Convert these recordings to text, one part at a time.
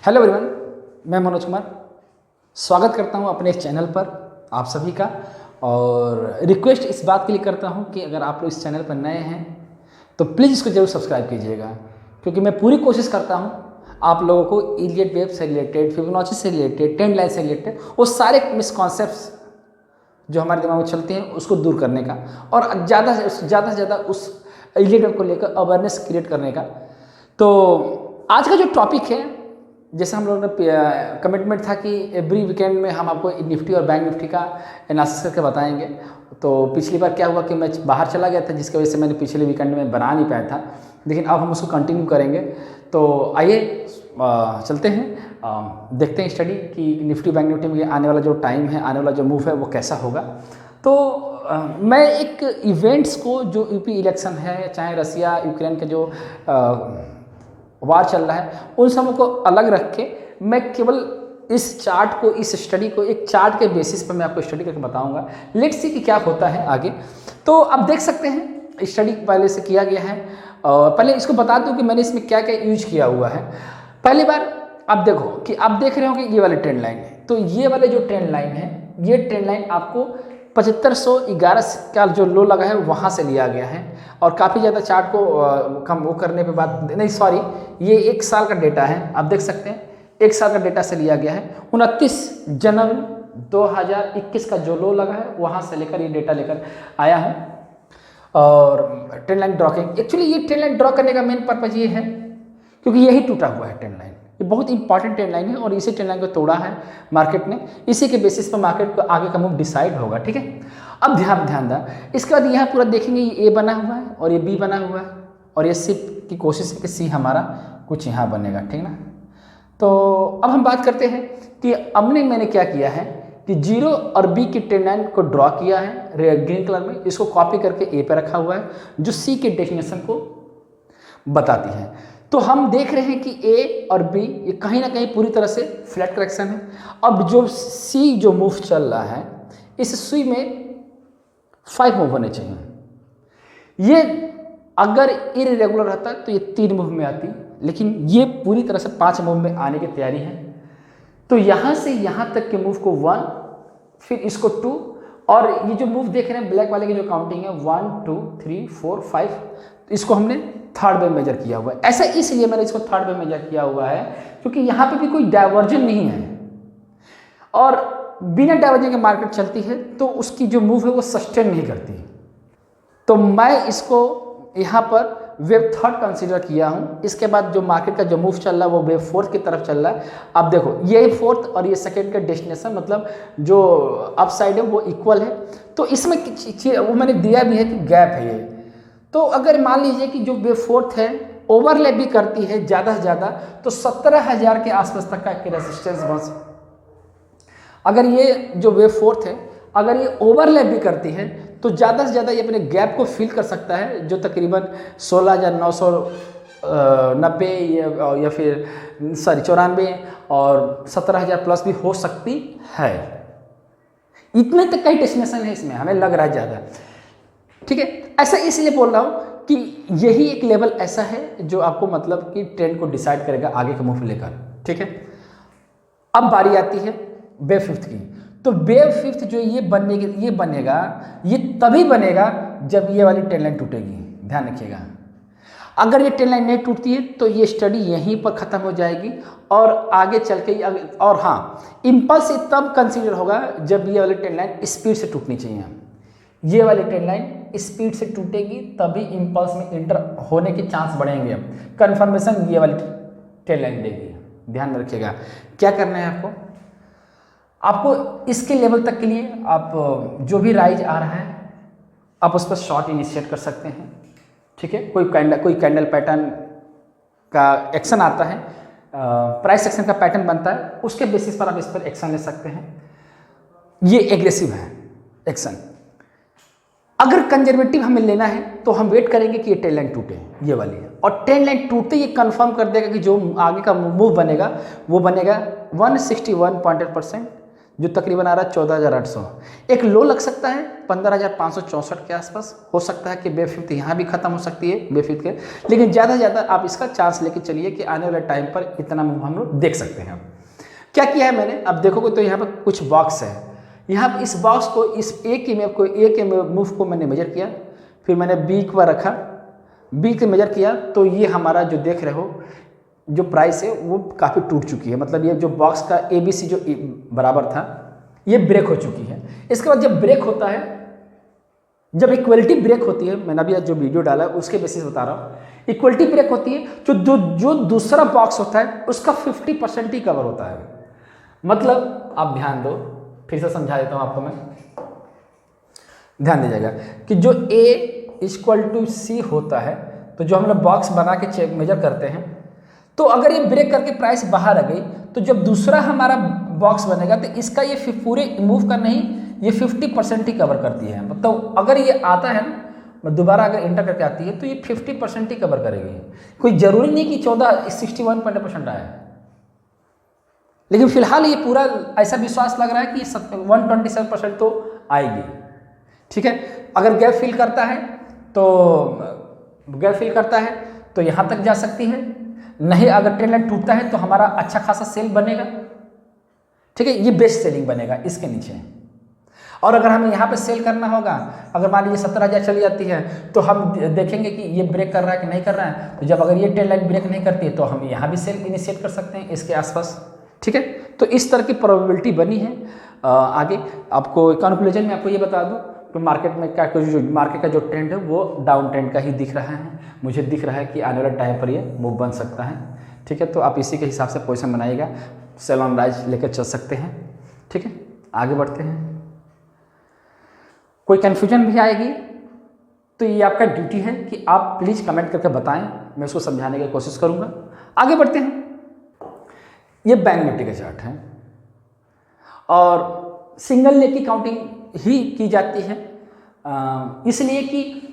Hello everyone, मैं मनोज कुमार स्वागत करता हूं अपने इस चैनल पर आप सभी का। और रिक्वेस्ट इस बात के लिए करता हूं कि अगर आप लोग इस चैनल पर नए हैं तो प्लीज़ इसको जरूर सब्सक्राइब कीजिएगा, क्योंकि मैं पूरी कोशिश करता हूं आप लोगों को इलियट वेव से रिलेटेड, फिबोनाची से रिलेटेड, ट्रेंड लाइन से रिलेटेड वो सारे मिसकॉन्सेप्ट्स जो हमारे दिमाग में चलते हैं उसको दूर करने का और ज़्यादा से ज़्यादा उस इलियट वेव को लेकर अवेयरनेस क्रिएट करने का। तो आज का जो टॉपिक है, जैसे हम लोगों ने कमिटमेंट था कि एवरी वीकेंड में हम आपको निफ्टी और बैंक निफ्टी का एनालिसिस करके बताएंगे। तो पिछली बार क्या हुआ कि मैं बाहर चला गया था, जिसकी वजह से मैंने पिछले वीकेंड में बना नहीं पाया था, लेकिन अब हम उसको कंटिन्यू करेंगे। तो आइए चलते हैं, देखते हैं स्टडी कि निफ्टी बैंक निफ्टी में आने वाला जो टाइम है, आने वाला जो मूव है वो कैसा होगा। तो मैं एक इवेंट्स को, जो यूपी इलेक्शन है, चाहे रसिया यूक्रेन के जो वार चल रहा है, उन सबों को अलग रख के मैं केवल इस चार्ट को, इस स्टडी को एक चार्ट के बेसिस पर मैं आपको स्टडी करके बताऊंगा। लेट्स सी कि क्या होता है आगे। तो आप देख सकते हैं स्टडी पहले से किया गया है। पहले इसको बता दूं कि मैंने इसमें क्या क्या यूज किया हुआ है। पहली बार आप देखो कि आप देख रहे हो कि ये वाले ट्रेंड लाइन है, तो ये वाले जो ट्रेंड लाइन है, ये ट्रेंड लाइन आपको 7511 का जो लो लगा है वहाँ से लिया गया है। और काफ़ी ज़्यादा चार्ट को कम वो करने पे बाद नहीं, सॉरी, ये 1 साल का डेटा है, आप देख सकते हैं 1 साल का डेटा से लिया गया है। 29 जनवरी 2021 का जो लो लगा है वहाँ से लेकर ये डेटा लेकर आया है। और ट्रेंड लाइन ड्रॉ के एक्चुअली ये ट्रेंड लाइन ड्रॉ करने का मेन पर्पज ये है क्योंकि यही टूटा हुआ है ट्रेंड लाइन। ये बहुत इंपॉर्टेंट ट्रेंड लाइन है और इसी ट्रेंड लाइन को तोड़ा है मार्केट ने। इसी के बेसिस पर मार्केट को आगे का मूव डिसाइड होगा, ठीक है। अब ध्यान दें, इसके बाद यहाँ पूरा देखेंगे, ये ए बना हुआ है और ये बी बना हुआ है और ये सी की कोशिश है कि सी हमारा कुछ यहाँ बनेगा, ठीक ना। तो अब हम बात करते हैं कि मैंने क्या किया है कि 0 और बी की ट्रेंड लाइन को ड्रॉ किया है ग्रीन कलर में, इसको कॉपी करके ए पे रखा हुआ है जो सी के डेफिनेशन को बताती है। तो हम देख रहे हैं कि ए और बी ये कहीं ना कहीं पूरी तरह से फ्लैट करेक्शन है। अब जो सी जो मूव चल रहा है, इस सी में 5 मूव होने चाहिए। ये अगर इरेगुलर रहता तो ये 3 मूव में आती, लेकिन ये पूरी तरह से 5 मूव में आने की तैयारी है। तो यहाँ से यहाँ तक के मूव को 1, फिर इसको 2, और ये जो मूव देख रहे हैं ब्लैक वाले की जो काउंटिंग है 1 2 3 4 5, तो इसको हमने थर्ड वे मेजर किया हुआ है। ऐसा इसलिए मैंने इसको थर्ड वे मेजर किया हुआ है क्योंकि यहाँ पे भी कोई डाइवर्जन नहीं है और बिना डाइवर्जन के मार्केट चलती है तो उसकी जो मूव है वो सस्टेन नहीं करती। तो मैं इसको यहाँ पर वेव थर्ड कंसीडर किया हूँ। इसके बाद जो मार्केट का जो मूव चल रहा है वो वेव फोर्थ की तरफ चल रहा है। अब देखो ये फोर्थ और ये सेकेंड का डेस्टिनेशन, मतलब जो अप साइड है वो इक्वल है। तो इसमें वो मैंने दिया भी है कि गैप है ये। तो अगर मान लीजिए कि जो वेव फोर्थ है ओवरलैप भी करती है ज़्यादा से ज़्यादा, तो 17,000 के आसपास तक का रेजिस्टेंस बस। अगर ये जो वेव फोर्थ है अगर ये ओवरलैप भी करती है तो ज़्यादा से ज़्यादा ये अपने गैप को फिल कर सकता है, जो तकरीबन 16,990 या फिर 94 और 17,000 प्लस भी हो सकती है। इतने तक का ही डेस्टिनेशन है इसमें, हमें लग रहा है ज़्यादा, ठीक है। ऐसा इसलिए बोल रहा हूँ कि यही एक लेवल ऐसा है जो आपको मतलब कि ट्रेंड को डिसाइड करेगा आगे का मूव लेकर, ठीक है। अब बारी आती है वेव फिफ्थ की। तो वेव फिफ्थ जो ये बनेगा, ये तभी बनेगा जब ये वाली ट्रेंड लाइन टूटेगी, ध्यान रखिएगा। अगर ये ट्रेंड लाइन नहीं टूटती है तो ये स्टडी यहीं पर ख़त्म हो जाएगी और आगे चल के और हाँ, इम्पल्स तब कंसीडर होगा जब ये वाली ट्रेंड लाइन स्पीड से टूटनी चाहिए। ये वाली ट्रेंड लाइन स्पीड से टूटेगी तभी इम्पल्स में इंटर होने के चांस बढ़ेंगे। कंफर्मेशन ये वाली ट्रेंड लाइन देगी, ध्यान में रखिएगा। क्या करना है आपको इसके लेवल तक के लिए आप जो भी राइज आ रहा है आप उस पर शॉर्ट इनिशिएट कर सकते हैं, ठीक है। कोई कैंडल पैटर्न का एक्शन आता है, प्राइस एक्शन का पैटर्न बनता है, उसके बेसिस पर आप इस पर एक्शन ले सकते हैं। ये एग्रेसिव है एक्शन। अगर कंजर्वेटिव हमें लेना है तो हम वेट करेंगे कि ये ट्रेंड लाइन टूटे, ये वाली है, और ट्रेंड लाइन टूटते ये कंफर्म कर देगा कि जो आगे का मूव बनेगा वो बनेगा 161.8%, जो तकरीबन आ रहा है 14,800। एक लो लग सकता है 15,564 के आसपास, हो सकता है कि बेफिफ्थ यहाँ भी खत्म हो सकती है बेफिफ्थ के, लेकिन ज़्यादा से ज़्यादा आप इसका चांस लेके चलिए कि आने वाले टाइम पर इतना मूव हम लोग देख सकते हैं। क्या किया है मैंने, अब देखोगे तो यहाँ पर कुछ बॉक्स है, यहाँ इस बॉक्स को, इस ए के मूव को मैंने मेजर किया, फिर मैंने बी पर रखा, बी के मेजर किया तो ये हमारा जो देख रहे हो जो प्राइस है वो काफ़ी टूट चुकी है, मतलब ये जो बॉक्स का ABC जो बराबर था ये ब्रेक हो चुकी है। इसके बाद जब ब्रेक होता है, जब इक्वलिटी ब्रेक होती है, मैंने अभी जो वीडियो डाला है उसके बेसिस बता रहा हूँ, इक्वलिटी ब्रेक होती है जो दूसरा बॉक्स होता है उसका 50% ही कवर होता है। मतलब आप ध्यान दो, फिर से समझा देता हूँ आपको मैं, ध्यान दीजिएगा कि जो A=C होता है, तो जो हम लोग बॉक्स बना के चेक मेजर करते हैं, तो अगर ये ब्रेक करके प्राइस बाहर आ गई तो जब दूसरा हमारा बॉक्स बनेगा तो इसका ये पूरे मूव का नहीं, ये 50% ही कवर करती है। मतलब अगर ये आता है ना, दोबारा अगर एंटर करके आती है तो ये 50% ही कवर करेगी। कोई ज़रूरी नहीं कि 61% आए, लेकिन फिलहाल ये पूरा ऐसा विश्वास लग रहा है कि 127% तो आएगी। ठीक है, अगर गैप फिल करता है तो यहाँ तक जा सकती है, नहीं अगर ट्रेंड लाइन टूटता है तो हमारा अच्छा खासा सेल बनेगा। ठीक है, ये बेस्ट सेलिंग बनेगा इसके नीचे। और अगर हमें यहाँ पे सेल करना होगा, अगर मान लीजिए 17,000 चली जाती है तो हम देखेंगे कि ये ब्रेक कर रहा है कि नहीं कर रहा है, तो जब अगर ये ट्रेंड लाइन ब्रेक नहीं करती है तो हम यहाँ भी सेल इनिशिएट कर सकते हैं इसके आसपास। ठीक है, तो इस तरह की प्रोबेबिलिटी बनी है। आगे आपको कंक्लूजन में आपको ये बता दूँ तो मार्केट में क्या, जो मार्केट का जो ट्रेंड है वो डाउन ट्रेंड का ही दिख रहा है, मुझे दिख रहा है कि आने वाले टाइम पर ये मूव बन सकता है। ठीक है, तो आप इसी के हिसाब से पोजीशन बनाइएगा, सेल ऑन राइज लेकर चल सकते हैं। ठीक है, आगे बढ़ते हैं। कोई कन्फ्यूजन भी आएगी तो ये आपका ड्यूटी है कि आप प्लीज़ कमेंट करके बताएं, मैं उसको समझाने की कोशिश करूँगा। आगे बढ़ते हैं। ये बैंक निफ्टी का चार्ट है और सिंगल लेग की काउंटिंग ही की जाती है, इसलिए कि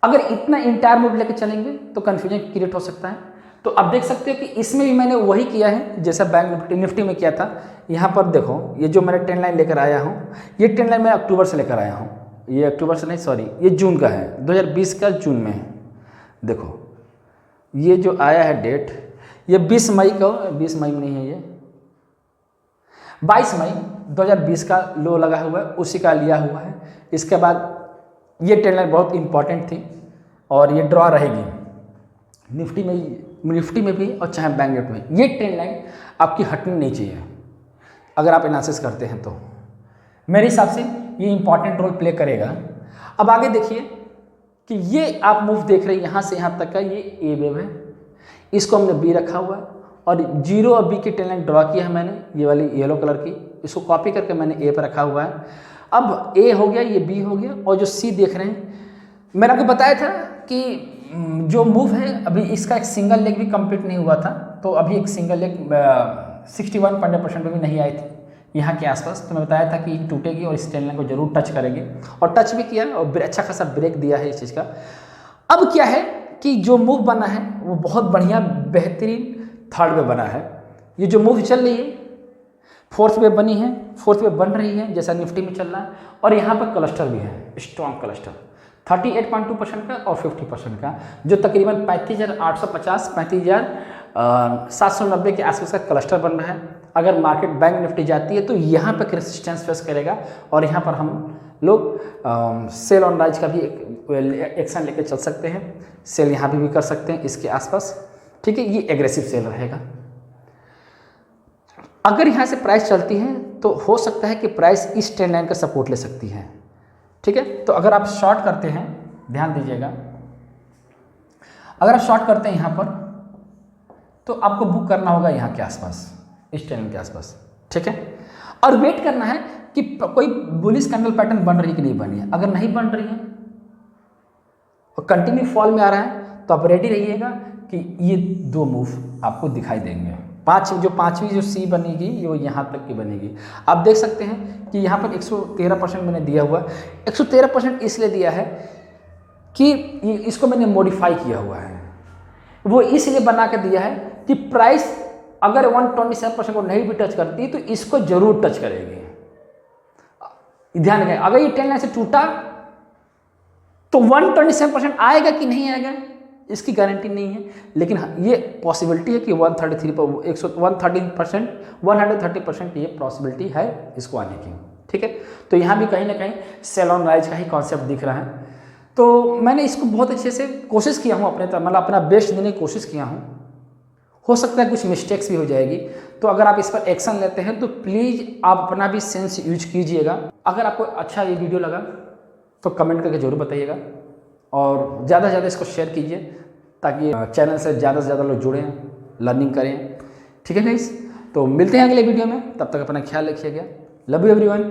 अगर इतना इंटायर मूव लेके चलेंगे तो कन्फ्यूजन क्रिएट हो सकता है। तो आप देख सकते हो कि इसमें भी मैंने वही किया है जैसा बैंक निफ्टी में किया था। यहाँ पर देखो, ये जो मैंने ट्रेंड लाइन लेकर आया हूँ, ये ट्रेंड लाइन मैं अक्टूबर से लेकर आया हूँ, ये अक्टूबर से नहीं, सॉरी, ये जून का है, 2020 का जून में है। देखो ये जो आया है डेट, ये 20 मई का, 20 मई में नहीं है, ये 22 मई 2020 का लो लगा हुआ है, उसी का लिया हुआ है। इसके बाद ये ट्रेंड लाइन बहुत इंपॉर्टेंट थी और ये ड्रॉ रहेगी निफ्टी में भी और चाहे बैंक निफ्टी में। ये ट्रेंड लाइन आपकी हटनी नहीं चाहिए अगर आप एनालिसिस करते हैं तो मेरे हिसाब से ये इंपॉर्टेंट रोल प्ले करेगा। अब आगे देखिए कि ये आप मूव देख रहे हैं यहाँ से यहाँ तक का, ये ए वेव है, इसको हमने बी रखा हुआ है और 0 और बी की ट्रेंड लाइन ड्रॉ किया है मैंने, ये वाली येलो कलर की, इसको कॉपी करके मैंने ए पर रखा हुआ है। अब ए हो गया, ये बी हो गया, और जो सी देख रहे हैं, मैंने आपको बताया था कि जो मूव है अभी इसका एक सिंगल लेग भी कंप्लीट नहीं हुआ था, तो अभी एक सिंगल लेग 61% भी नहीं आई थी यहाँ के आसपास, तो मैं बताया था कि टूटेगी और इस ट्रेंड लाइन को जरूर टच करेगी, और टच भी किया और अच्छा खासा ब्रेक दिया है इस चीज़ का। अब क्या है कि जो मूव बना है वो बहुत बढ़िया बेहतरीन थर्ड वेव बना है। ये जो मूव चल रही है फोर्थ वेव बनी है, फोर्थ वेव बन रही है जैसा निफ्टी में चल रहा है, और यहाँ पर क्लस्टर भी है, स्ट्रॉन्ग क्लस्टर 38.2% का और 50% का, जो तकरीबन 35,850 35,790 के आसपास का क्लस्टर बन रहा है। अगर मार्केट बैंक निफ्टी जाती है तो यहाँ पर रेजिस्टेंस फेस करेगा और यहाँ पर हम लोग सेल ऑन राइज का भी एक्शन लेके चल सकते हैं, सेल यहाँ भी कर सकते हैं इसके आसपास। ठीक है, ये एग्रेसिव सेल रहेगा। अगर यहाँ से प्राइस चलती है तो हो सकता है कि प्राइस इस ट्रेंड लाइन का सपोर्ट ले सकती है। ठीक है, तो अगर आप शॉर्ट करते हैं, ध्यान दीजिएगा, अगर आप शॉर्ट करते हैं यहाँ पर तो आपको बुक करना होगा यहाँ के आसपास, इस ट्रेंड के आसपास। ठीक है, और वेट करना है कि कोई बुलिश कैंडल पैटर्न बन रही है कि नहीं बनी है। अगर नहीं बन रही है और कंटिन्यू फॉल में आ रहा है तो आप रेडी रहिएगा कि ये दो मूव आपको दिखाई देंगे। पांचवी जो सी बनेगी वो यहाँ तक की बनेगी। आप देख सकते हैं कि यहाँ पर 113% मैंने दिया हुआ है। 113% इसलिए दिया है कि इसको मैंने मॉडिफाई किया हुआ है, वो इसलिए बना कर दिया है कि प्राइस अगर 127% को नहीं भी टच करती तो इसको जरूर टच करेगी। ध्यान रखें, अगर ये ट्रेंड लाइन से टूटा तो 127% आएगा कि नहीं आएगा इसकी गारंटी नहीं है, लेकिन ये पॉसिबिलिटी है कि 133 पर 130% ये पॉसिबिलिटी है इसको आने की। ठीक है, तो यहाँ भी कहीं ना कहीं सेल ऑन राइज का ही कॉन्सेप्ट दिख रहा है। तो मैंने इसको बहुत अच्छे से कोशिश किया हूँ, मतलब अपना बेस्ट देने की कोशिश किया हूँ। हो सकता है कुछ मिस्टेक्स भी हो जाएगी, तो अगर आप इस पर एक्शन लेते हैं तो प्लीज़ आप अपना भी सेंस यूज कीजिएगा। अगर आपको अच्छा ये वीडियो लगा तो कमेंट करके जरूर बताइएगा, और ज़्यादा से ज़्यादा इसको शेयर कीजिए ताकि चैनल से ज़्यादा लोग जुड़ें, लर्निंग करें। ठीक है गाइस, तो मिलते हैं अगले वीडियो में, तब तक अपना ख्याल रखिएगा। Love you everyone.